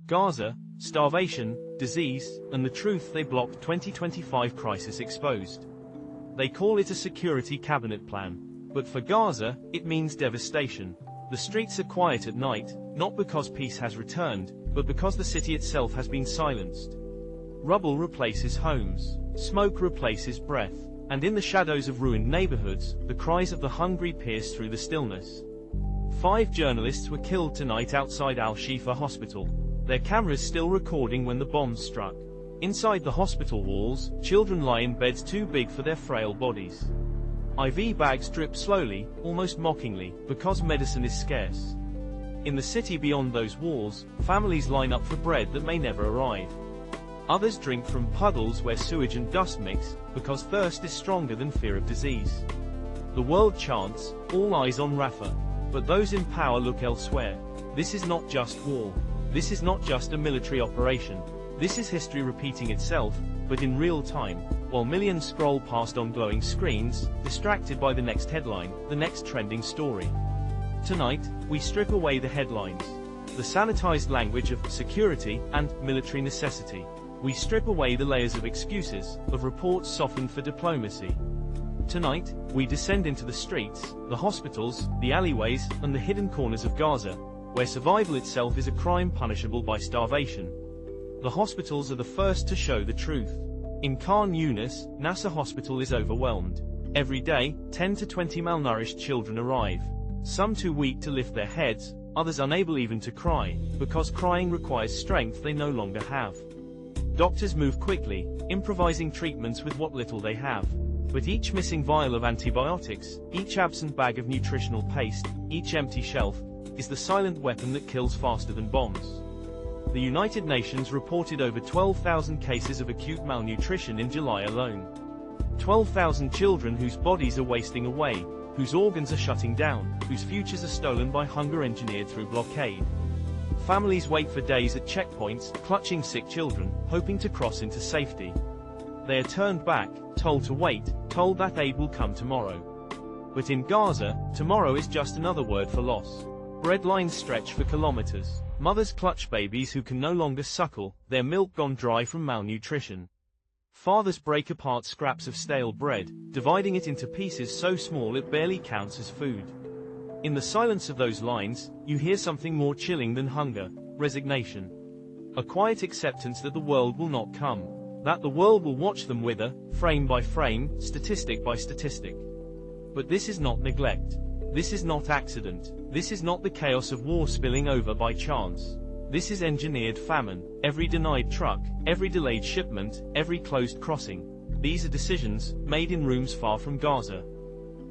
Gaza, starvation, disease, and the truth they blocked 2025 crisis exposed. They call it a security cabinet plan. But for Gaza, it means devastation. The streets are quiet at night, not because peace has returned, but because the city itself has been silenced. Rubble replaces homes. Smoke replaces breath. And in the shadows of ruined neighborhoods, the cries of the hungry pierce through the stillness. 5 journalists were killed tonight outside Al-Shifa Hospital. Their cameras still recording when the bombs struck. Inside the hospital walls, children lie in beds too big for their frail bodies. IV bags drip slowly, almost mockingly, because medicine is scarce. In the city beyond those walls, families line up for bread that may never arrive. Others drink from puddles where sewage and dust mix, because thirst is stronger than fear of disease. The world chants, all eyes on Rafah. But those in power look elsewhere. This is not just war. This is not just a military operation. This is history repeating itself, but in real time, while millions scroll past on glowing screens, distracted by the next headline, the next trending story. Tonight, we strip away the headlines, the sanitized language of security and military necessity. We strip away the layers of excuses, of reports softened for diplomacy. Tonight, we descend into the streets, the hospitals, the alleyways, and the hidden corners of Gaza, where survival itself is a crime punishable by starvation. The hospitals are the first to show the truth. In Khan Yunis, Nasser Hospital is overwhelmed. Every day, 10 to 20 malnourished children arrive. Some too weak to lift their heads, others unable even to cry, because crying requires strength they no longer have. Doctors move quickly, improvising treatments with what little they have. But each missing vial of antibiotics, each absent bag of nutritional paste, each empty shelf, is the silent weapon that kills faster than bombs. The United Nations reported over 12,000 cases of acute malnutrition in July alone. 12,000 children whose bodies are wasting away, whose organs are shutting down, whose futures are stolen by hunger engineered through blockade. Families wait for days at checkpoints, clutching sick children, hoping to cross into safety. They are turned back, told to wait, told that aid will come tomorrow. But in Gaza, tomorrow is just another word for loss. Bread lines stretch for kilometers. Mothers clutch babies who can no longer suckle, their milk gone dry from malnutrition. Fathers break apart scraps of stale bread, dividing it into pieces so small it barely counts as food. In the silence of those lines, you hear something more chilling than hunger: resignation. A quiet acceptance that the world will not come. That the world will watch them wither, frame by frame, statistic by statistic. But this is not neglect. This is not accident. This is not the chaos of war spilling over by chance. This is engineered famine. Every denied truck, every delayed shipment, every closed crossing. These are decisions, made in rooms far from Gaza.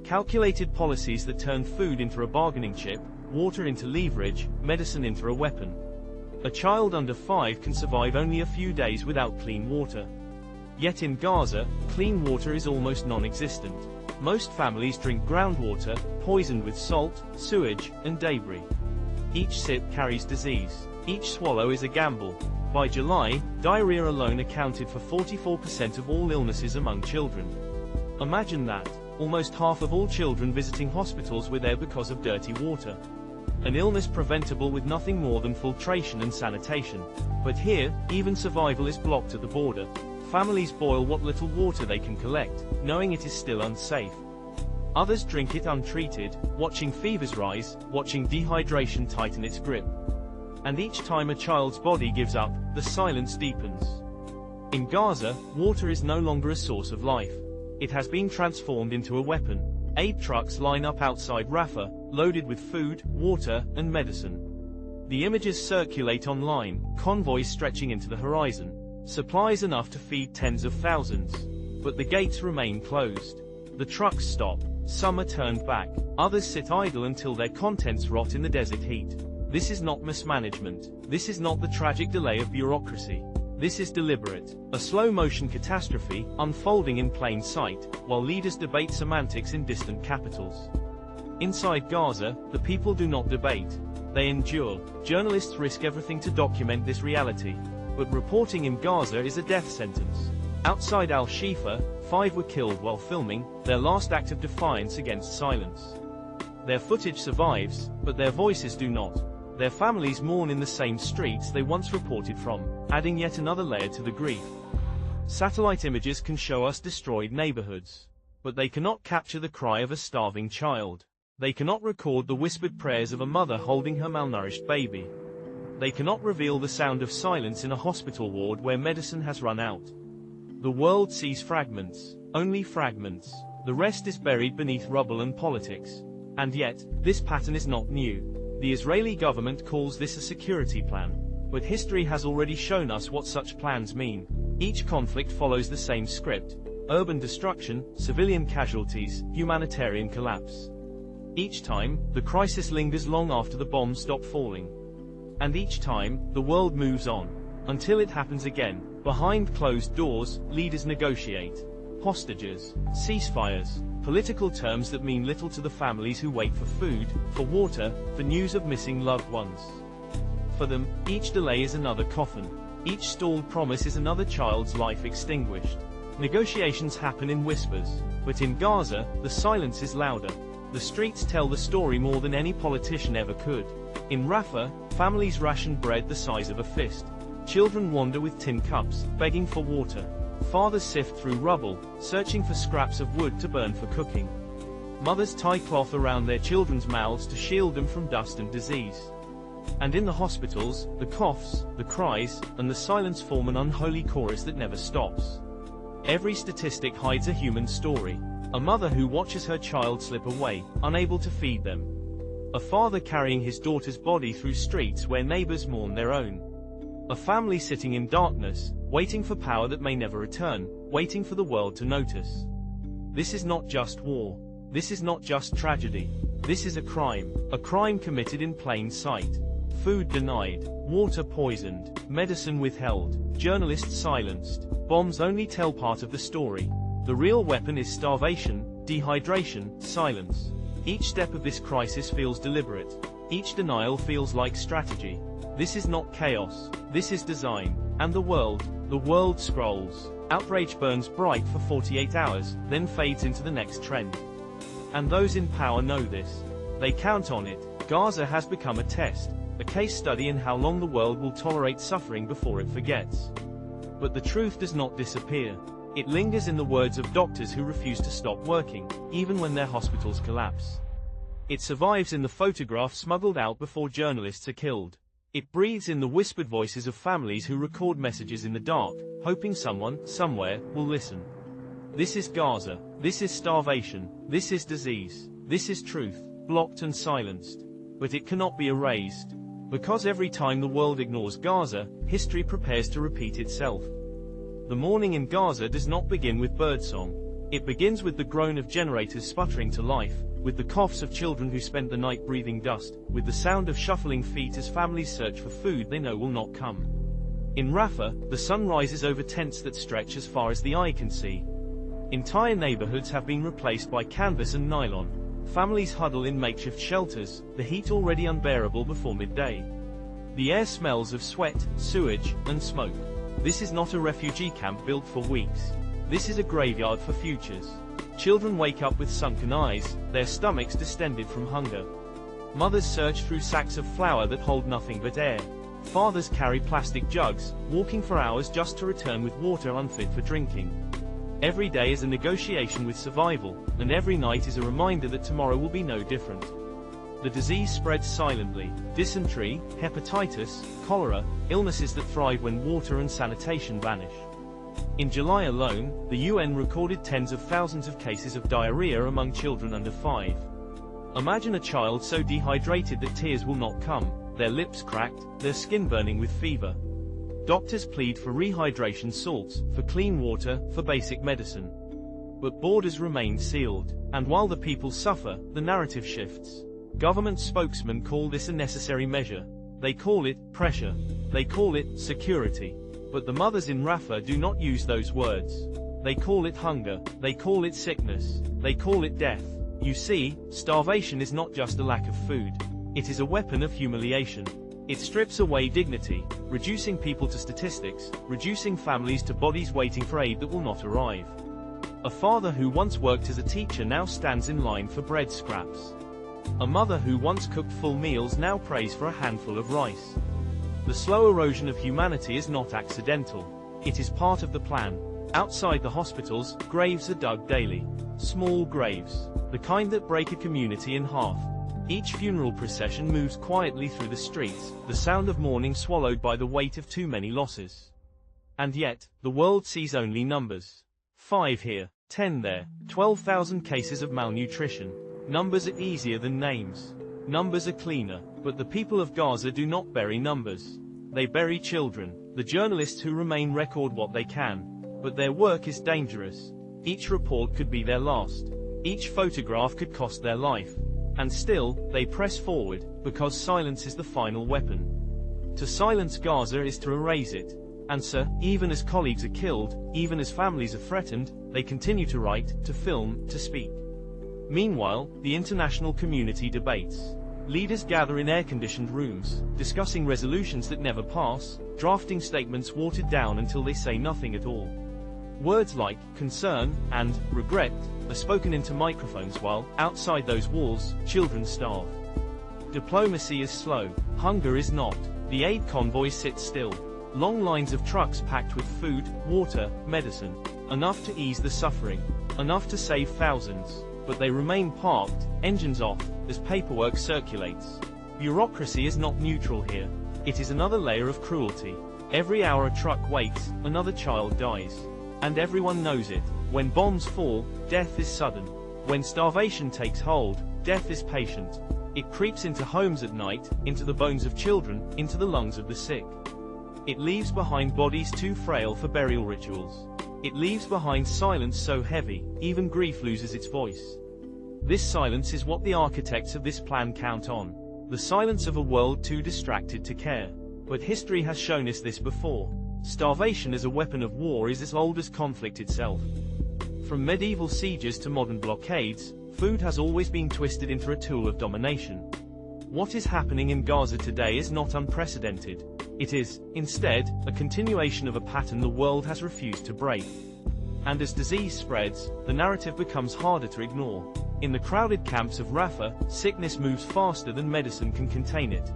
Calculated policies that turn food into a bargaining chip, water into leverage, medicine into a weapon. A child under 5 can survive only a few days without clean water. Yet in Gaza, clean water is almost non-existent. Most families drink groundwater, poisoned with salt, sewage, and debris. Each sip carries disease. Each swallow is a gamble. By July, diarrhea alone accounted for 44% of all illnesses among children. Imagine that. Almost half of all children visiting hospitals were there because of dirty water. An illness preventable with nothing more than filtration and sanitation. But here, even survival is blocked at the border. Families boil what little water they can collect, knowing it is still unsafe. Others drink it untreated, watching fevers rise, watching dehydration tighten its grip. And each time a child's body gives up, the silence deepens. In Gaza, water is no longer a source of life. It has been transformed into a weapon. Aid trucks line up outside Rafah, loaded with food, water, and medicine. The images circulate online, convoys stretching into the horizon. Supplies enough to feed tens of thousands. But the gates remain closed. The trucks stop. Some are turned back. Others sit idle until their contents rot in the desert heat. This is not mismanagement. This is not the tragic delay of bureaucracy. This is deliberate. A slow-motion catastrophe, unfolding in plain sight, while leaders debate semantics in distant capitals. Inside Gaza, the people do not debate. They endure. Journalists risk everything to document this reality. But reporting in Gaza is a death sentence. Outside Al-Shifa, 5 were killed while filming, their last act of defiance against silence. Their footage survives, but their voices do not. Their families mourn in the same streets they once reported from, adding yet another layer to the grief. Satellite images can show us destroyed neighborhoods. But they cannot capture the cry of a starving child. They cannot record the whispered prayers of a mother holding her malnourished baby. They cannot reveal the sound of silence in a hospital ward where medicine has run out. The world sees fragments, only fragments. The rest is buried beneath rubble and politics. And yet, this pattern is not new. The Israeli government calls this a security plan. But history has already shown us what such plans mean. Each conflict follows the same script: urban destruction, civilian casualties, humanitarian collapse. Each time, the crisis lingers long after the bombs stop falling. And each time, the world moves on. Until it happens again. Behind closed doors, leaders negotiate. Hostages, ceasefires, political terms that mean little to the families who wait for food, for water, for news of missing loved ones. For them, each delay is another coffin. Each stalled promise is another child's life extinguished. Negotiations happen in whispers. But in Gaza, the silence is louder. The streets tell the story more than any politician ever could. In Rafah, families ration bread the size of a fist. Children wander with tin cups, begging for water. Fathers sift through rubble, searching for scraps of wood to burn for cooking. Mothers tie cloth around their children's mouths to shield them from dust and disease. And in the hospitals, the coughs, the cries, and the silence form an unholy chorus that never stops. Every statistic hides a human story. A mother who watches her child slip away, unable to feed them. A father carrying his daughter's body through streets where neighbors mourn their own. A family sitting in darkness, waiting for power that may never return, waiting for the world to notice. This is not just war. This is not just tragedy. This is a crime committed in plain sight. Food denied, water poisoned, medicine withheld, journalists silenced. Bombs only tell part of the story. The real weapon is starvation, dehydration, silence. Each step of this crisis feels deliberate. Each denial feels like strategy. This is not chaos. This is design. And the world scrolls. Outrage burns bright for 48 hours, then fades into the next trend. And those in power know this. They count on it. Gaza has become a test, a case study in how long the world will tolerate suffering before it forgets. But the truth does not disappear. It lingers in the words of doctors who refuse to stop working, even when their hospitals collapse. It survives in the photographs smuggled out before journalists are killed. It breathes in the whispered voices of families who record messages in the dark, hoping someone, somewhere, will listen. This is Gaza. This is starvation. This is disease. This is truth, blocked and silenced. But it cannot be erased. Because every time the world ignores Gaza, history prepares to repeat itself. The morning in Gaza does not begin with birdsong. It begins with the groan of generators sputtering to life, with the coughs of children who spent the night breathing dust, with the sound of shuffling feet as families search for food they know will not come. In Rafah, the sun rises over tents that stretch as far as the eye can see. Entire neighborhoods have been replaced by canvas and nylon. Families huddle in makeshift shelters, the heat already unbearable before midday. The air smells of sweat, sewage, and smoke. This is not a refugee camp built for weeks. This is a graveyard for futures. Children wake up with sunken eyes, their stomachs distended from hunger. Mothers search through sacks of flour that hold nothing but air. Fathers carry plastic jugs, walking for hours just to return with water unfit for drinking. Every day is a negotiation with survival, and every night is a reminder that tomorrow will be no different. The disease spreads silently: dysentery, hepatitis, cholera, illnesses that thrive when water and sanitation vanish. In July alone, the UN recorded tens of thousands of cases of diarrhea among children under 5. Imagine a child so dehydrated that tears will not come, their lips cracked, their skin burning with fever. Doctors plead for rehydration salts, for clean water, for basic medicine. But borders remain sealed, and while the people suffer, the narrative shifts. Government spokesmen call this a necessary measure. They call it pressure. They call it security. But the mothers in Rafah do not use those words. They call it hunger. They call it sickness. They call it death. You see, starvation is not just a lack of food. It is a weapon of humiliation. It strips away dignity, reducing people to statistics, reducing families to bodies waiting for aid that will not arrive. A father who once worked as a teacher now stands in line for bread scraps. A mother who once cooked full meals now prays for a handful of rice. The slow erosion of humanity is not accidental. It is part of the plan. Outside the hospitals, graves are dug daily. Small graves. The kind that break a community in half. Each funeral procession moves quietly through the streets, the sound of mourning swallowed by the weight of too many losses. And yet, the world sees only numbers. 5 here, 10 there, 12,000 cases of malnutrition. Numbers are easier than names. Numbers are cleaner, but the people of Gaza do not bury numbers. They bury children. The journalists who remain record what they can. But their work is dangerous. Each report could be their last. Each photograph could cost their life. And still, they press forward, because silence is the final weapon. To silence Gaza is to erase it. And so, even as colleagues are killed, even as families are threatened, they continue to write, to film, to speak. Meanwhile, the international community debates. Leaders gather in air-conditioned rooms, discussing resolutions that never pass, drafting statements watered down until they say nothing at all. Words like concern and regret are spoken into microphones while, outside those walls, children starve. Diplomacy is slow. Hunger is not. The aid convoy sits still. Long lines of trucks packed with food, water, medicine. Enough to ease the suffering. Enough to save thousands. But they remain parked, engines off, as paperwork circulates. Bureaucracy is not neutral here. It is another layer of cruelty. Every hour a truck waits, another child dies. And everyone knows it. When bombs fall, death is sudden. When starvation takes hold, death is patient. It creeps into homes at night, into the bones of children, into the lungs of the sick. It leaves behind bodies too frail for burial rituals. It leaves behind silence so heavy, even grief loses its voice. This silence is what the architects of this plan count on. The silence of a world too distracted to care. But history has shown us this before. Starvation as a weapon of war is as old as conflict itself. From medieval sieges to modern blockades, food has always been twisted into a tool of domination. What is happening in Gaza today is not unprecedented. It is, instead, a continuation of a pattern the world has refused to break. And as disease spreads, the narrative becomes harder to ignore. In the crowded camps of Rafah, sickness moves faster than medicine can contain it.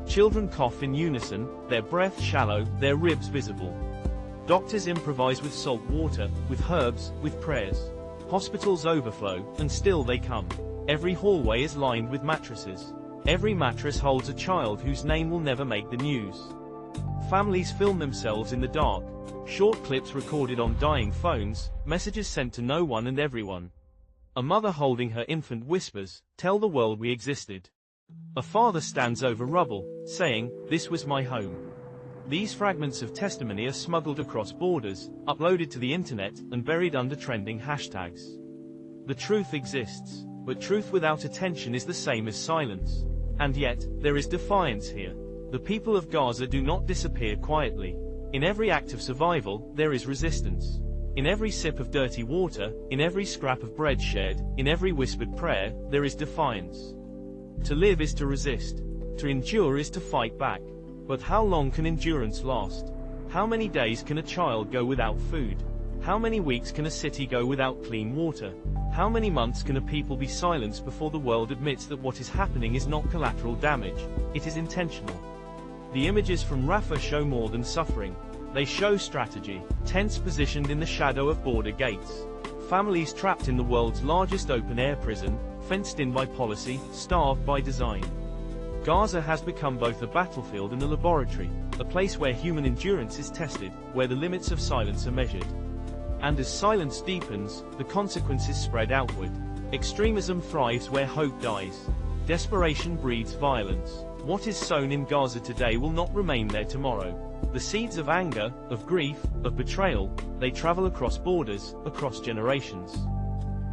Children cough in unison, their breath shallow, their ribs visible. Doctors improvise with salt water, with herbs, with prayers. Hospitals overflow, and still they come. Every hallway is lined with mattresses. Every mattress holds a child whose name will never make the news. Families film themselves in the dark. Short clips recorded on dying phones, messages sent to no one and everyone. A mother holding her infant whispers, "Tell the world we existed." A father stands over rubble, saying, "This was my home." These fragments of testimony are smuggled across borders, uploaded to the internet, and buried under trending hashtags. The truth exists, but truth without attention is the same as silence. And yet, there is defiance here. The people of Gaza do not disappear quietly. In every act of survival, there is resistance. In every sip of dirty water, in every scrap of bread shared, in every whispered prayer, there is defiance. To live is to resist. To endure is to fight back. But how long can endurance last? How many days can a child go without food? How many weeks can a city go without clean water? How many months can a people be silenced before the world admits that what is happening is not collateral damage, it is intentional? The images from Rafah show more than suffering. They show strategy, tents positioned in the shadow of border gates. Families trapped in the world's largest open-air prison, fenced in by policy, starved by design. Gaza has become both a battlefield and a laboratory, a place where human endurance is tested, where the limits of silence are measured. And as silence deepens, the consequences spread outward. Extremism thrives where hope dies. Desperation breeds violence. What is sown in Gaza today will not remain there tomorrow. The seeds of anger, of grief, of betrayal, they travel across borders, across generations.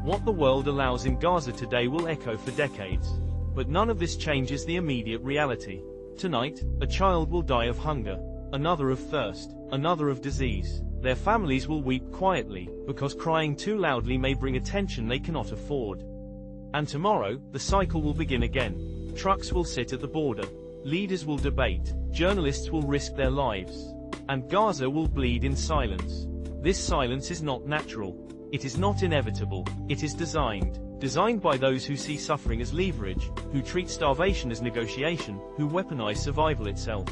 What the world allows in Gaza today will echo for decades. But none of this changes the immediate reality. Tonight, a child will die of hunger, another of thirst, another of disease. Their families will weep quietly, because crying too loudly may bring attention they cannot afford. And tomorrow, the cycle will begin again. Trucks will sit at the border. Leaders will debate. Journalists will risk their lives. And Gaza will bleed in silence. This silence is not natural. It is not inevitable. It is designed. designed by those who see suffering as leverage, who treat starvation as negotiation, who weaponize survival itself.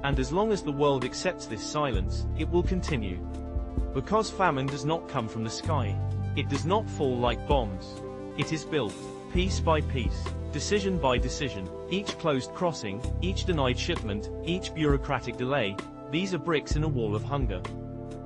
And as long as the world accepts this silence, it will continue. Because famine does not come from the sky. It does not fall like bombs. It is built, piece by piece, decision by decision, each closed crossing, each denied shipment, each bureaucratic delay. These are bricks in a wall of hunger.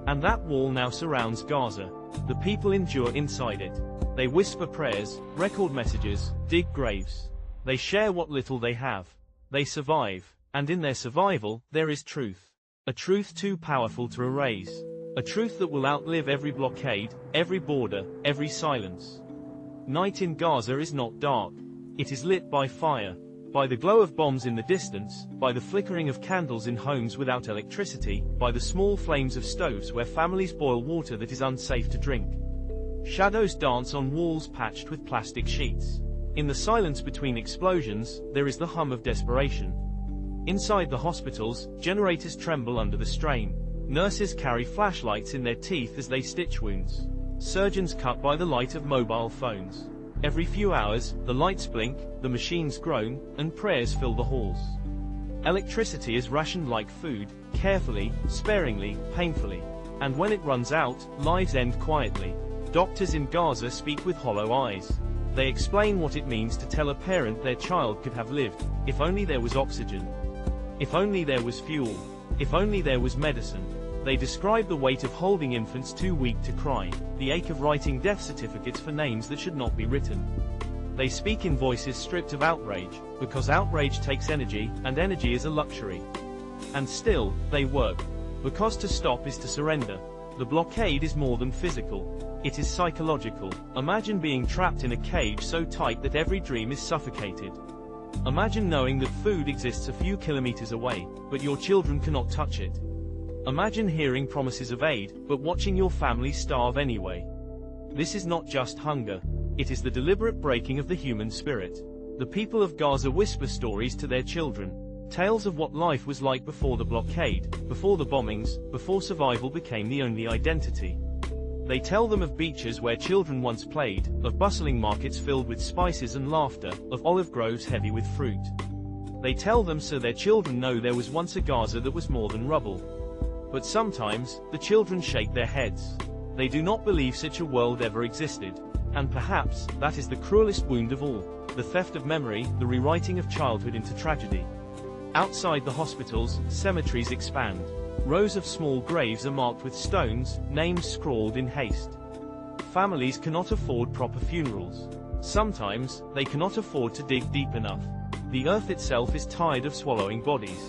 And that wall now surrounds Gaza. The people endure inside it. They whisper prayers, record messages, dig graves. They share what little they have. They survive, and in their survival, there is truth. A truth too powerful to erase. A truth that will outlive every blockade, every border, every silence. Night in Gaza is not dark. It is lit by fire. By the glow of bombs in the distance, by the flickering of candles in homes without electricity, by the small flames of stoves where families boil water that is unsafe to drink. Shadows dance on walls patched with plastic sheets. In the silence between explosions, there is the hum of desperation. Inside the hospitals, generators tremble under the strain. Nurses carry flashlights in their teeth as they stitch wounds. Surgeons cut by the light of mobile phones. Every few hours, the lights blink, the machines groan, and prayers fill the halls. Electricity is rationed like food, carefully, sparingly, painfully. And when it runs out, lives end quietly. Doctors in Gaza speak with hollow eyes. They explain what it means to tell a parent their child could have lived, if only there was oxygen. If only there was fuel. If only there was medicine. They describe the weight of holding infants too weak to cry, the ache of writing death certificates for names that should not be written. They speak in voices stripped of outrage, because outrage takes energy, and energy is a luxury. And still, they work. Because to stop is to surrender. The blockade is more than physical. It is psychological. Imagine being trapped in a cage so tight that every dream is suffocated. Imagine knowing that food exists a few kilometers away, but your children cannot touch it. Imagine hearing promises of aid, but watching your family starve anyway. This is not just hunger. It is the deliberate breaking of the human spirit. The people of Gaza whisper stories to their children. Tales of what life was like before the blockade, before the bombings, before survival became the only identity. They tell them of beaches where children once played, of bustling markets filled with spices and laughter, of olive groves heavy with fruit. They tell them so their children know there was once a Gaza that was more than rubble. But sometimes, the children shake their heads. They do not believe such a world ever existed. And perhaps, that is the cruelest wound of all, the theft of memory, the rewriting of childhood into tragedy. Outside the hospitals, cemeteries expand. Rows of small graves are marked with stones, names scrawled in haste. Families cannot afford proper funerals. Sometimes, they cannot afford to dig deep enough. The earth itself is tired of swallowing bodies.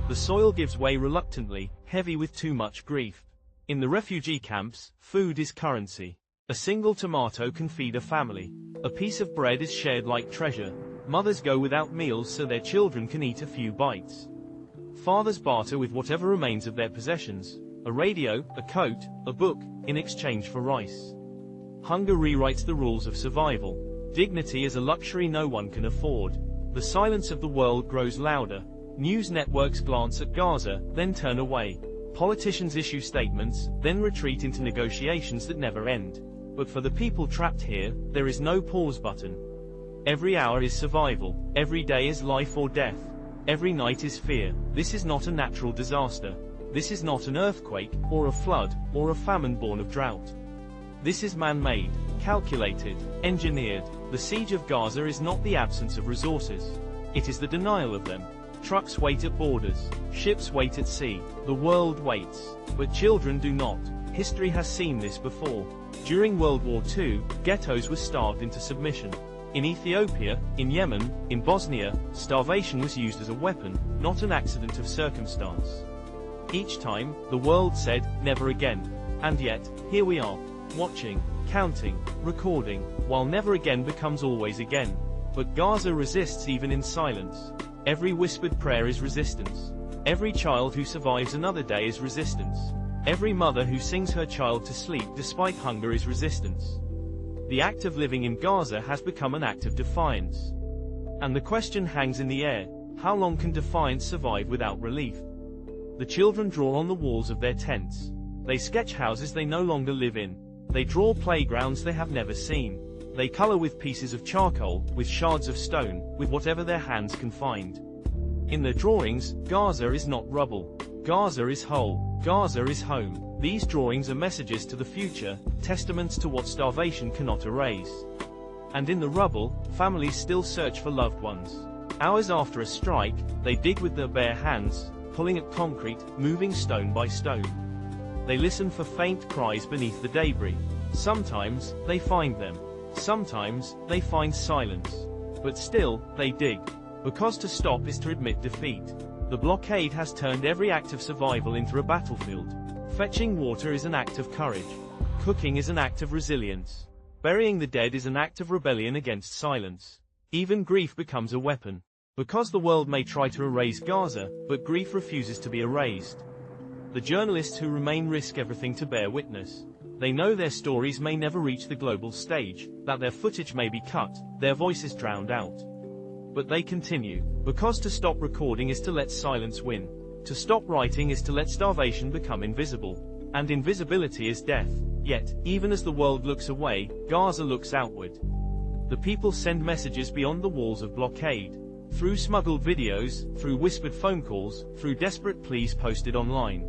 The soil gives way reluctantly, heavy with too much grief. In the refugee camps, food is currency. A single tomato can feed a family. A piece of bread is shared like treasure. Mothers go without meals so their children can eat a few bites. Fathers barter with whatever remains of their possessions, a radio, a coat, a book, in exchange for rice. Hunger rewrites the rules of survival. Dignity is a luxury no one can afford. The silence of the world grows louder. News networks glance at Gaza, then turn away. Politicians issue statements, then retreat into negotiations that never end. But for the people trapped here, there is no pause button. Every hour is survival, every day is life or death. Every night is fear. This is not a natural disaster. This is not an earthquake, or a flood, or a famine born of drought. This is man-made, calculated, engineered. The siege of Gaza is not the absence of resources. It is the denial of them. Trucks wait at borders. Ships wait at sea. The world waits. But children do not. History has seen this before. During World War II, ghettos were starved into submission. In Ethiopia, in Yemen, in Bosnia, starvation was used as a weapon, not an accident of circumstance. Each time, the world said, never again. And yet, here we are, watching, counting, recording, while never again becomes always again. But Gaza resists even in silence. Every whispered prayer is resistance. Every child who survives another day is resistance. Every mother who sings her child to sleep despite hunger is resistance. The act of living in Gaza has become an act of defiance. And the question hangs in the air, how long can defiance survive without relief? The children draw on the walls of their tents. They sketch houses they no longer live in. They draw playgrounds they have never seen. They color with pieces of charcoal, with shards of stone, with whatever their hands can find. In their drawings, Gaza is not rubble. Gaza is whole. Gaza is home. These drawings are messages to the future, testaments to what starvation cannot erase. And in the rubble, families still search for loved ones. Hours after a strike, they dig with their bare hands, pulling at concrete, moving stone by stone. They listen for faint cries beneath the debris. Sometimes, they find them. Sometimes, they find silence. But still, they dig. Because to stop is to admit defeat. The blockade has turned every act of survival into a battlefield. Fetching water is an act of courage. Cooking is an act of resilience. Burying the dead is an act of rebellion against silence. Even grief becomes a weapon. Because the world may try to erase Gaza, but grief refuses to be erased. The journalists who remain risk everything to bear witness. They know their stories may never reach the global stage, that their footage may be cut, their voices drowned out. But they continue. Because to stop recording is to let silence win. To stop writing is to let starvation become invisible. And invisibility is death. Yet, even as the world looks away, Gaza looks outward. The people send messages beyond the walls of blockade. Through smuggled videos, through whispered phone calls, through desperate pleas posted online.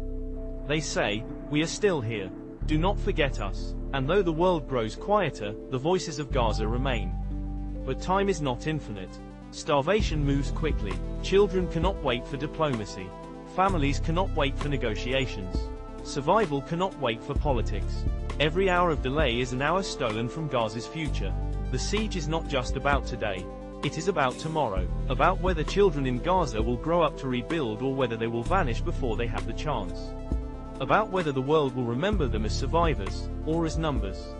They say, "We are still here. Do not forget us." And though the world grows quieter, the voices of Gaza remain. But time is not infinite. Starvation moves quickly. Children cannot wait for diplomacy. Families cannot wait for negotiations. Survival cannot wait for politics. Every hour of delay is an hour stolen from Gaza's future. The siege is not just about today. It is about tomorrow. About whether children in Gaza will grow up to rebuild or whether they will vanish before they have the chance. About whether the world will remember them as survivors, or as numbers.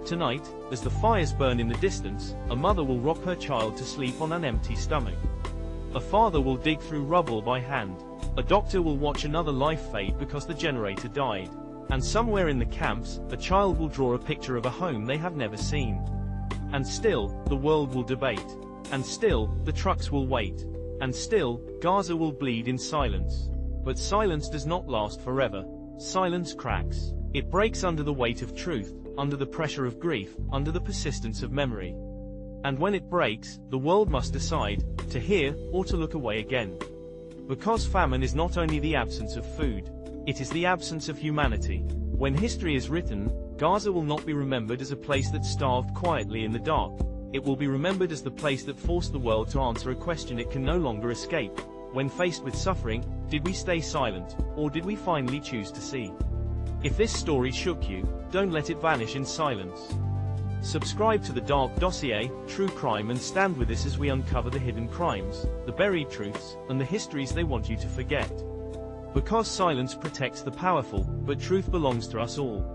Tonight, as the fires burn in the distance, a mother will rock her child to sleep on an empty stomach. A father will dig through rubble by hand. A doctor will watch another life fade because the generator died. And somewhere in the camps, a child will draw a picture of a home they have never seen. And still, the world will debate. And still, the trucks will wait. And still, Gaza will bleed in silence. But silence does not last forever. Silence cracks. It breaks under the weight of truth, under the pressure of grief, under the persistence of memory. And when it breaks, the world must decide, to hear, or to look away again. Because famine is not only the absence of food, it is the absence of humanity. When history is written, Gaza will not be remembered as a place that starved quietly in the dark. It will be remembered as the place that forced the world to answer a question it can no longer escape. When faced with suffering, did we stay silent, or did we finally choose to see? If this story shook you, don't let it vanish in silence. Subscribe to the Dark Dossier, True Crime, and stand with us as we uncover the hidden crimes, the buried truths, and the histories they want you to forget. Because silence protects the powerful, but truth belongs to us all.